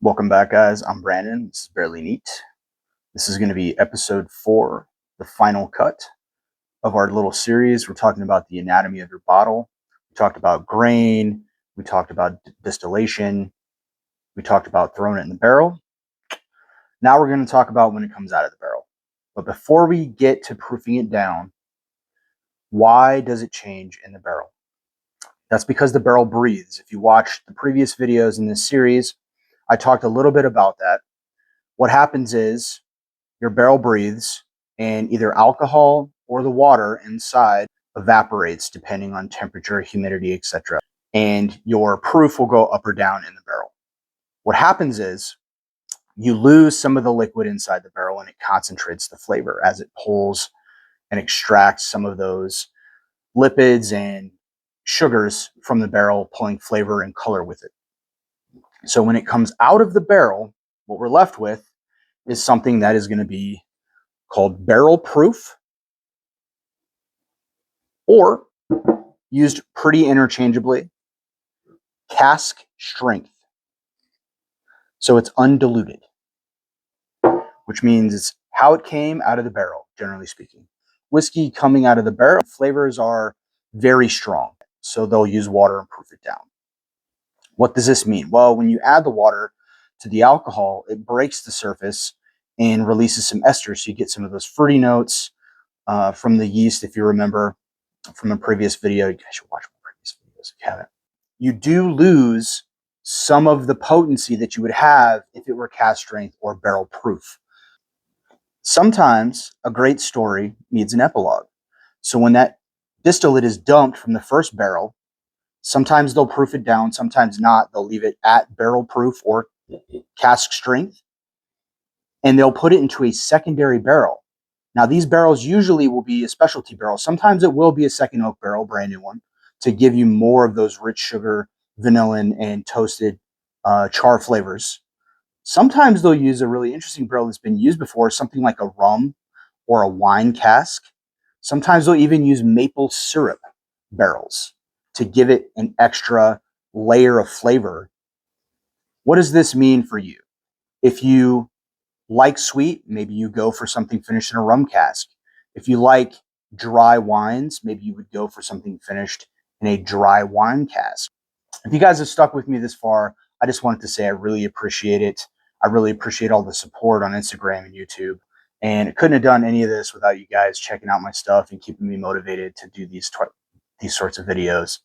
Welcome back, guys. I'm Brandon. This is Barely Neat. This is going to be episode 4, the final cut of our little series. We're talking about the anatomy of your bottle. We talked about grain. We talked about distillation. We talked about throwing it in the barrel. Now we're going to talk about when it comes out of the barrel. But before we get to proofing it down, why does it change in the barrel? That's because the barrel breathes. If you watched the previous videos in this series, I talked a little bit about that. What happens is your barrel breathes and either alcohol or the water inside evaporates depending on temperature, humidity, etc. And your proof will go up or down in the barrel. What happens is you lose some of the liquid inside the barrel and it concentrates the flavor as it pulls and extracts some of those lipids and sugars from the barrel, pulling flavor and color with it. So when it comes out of the barrel, what we're left with is something that is going to be called barrel proof, or used pretty interchangeably, cask strength. So it's undiluted, which means it's how it came out of the barrel, generally speaking. Whiskey coming out of the barrel, flavors are very strong, so they'll use water and proof it down. What does this mean? Well, when you add the water to the alcohol, it breaks the surface and releases some esters, so you get some of those fruity notes from the yeast. If you remember from a previous video, you guys should watch my previous videos if you haven't. You do lose some of the potency that you would have if it were cask strength or barrel proof. Sometimes a great story needs an epilogue. So when that distillate is dumped from the first barrel, sometimes they'll proof it down, sometimes not. They'll leave it at barrel proof or cask strength, and they'll put it into a secondary barrel. Now, these barrels usually will be a specialty barrel. Sometimes it will be a second oak barrel, brand new one, to give you more of those rich sugar, vanillin, and toasted char flavors. Sometimes they'll use a really interesting barrel that's been used before, something like a rum or a wine cask. Sometimes they'll even use maple syrup barrels to give it an extra layer of flavor. What does this mean for you? If you like sweet, maybe you go for something finished in a rum cask. If you like dry wines, maybe you would go for something finished in a dry wine cask. If you guys have stuck with me this far, I just wanted to say I really appreciate it. I really appreciate all the support on Instagram and YouTube. And I couldn't have done any of this without you guys checking out my stuff and keeping me motivated to do these sorts of videos.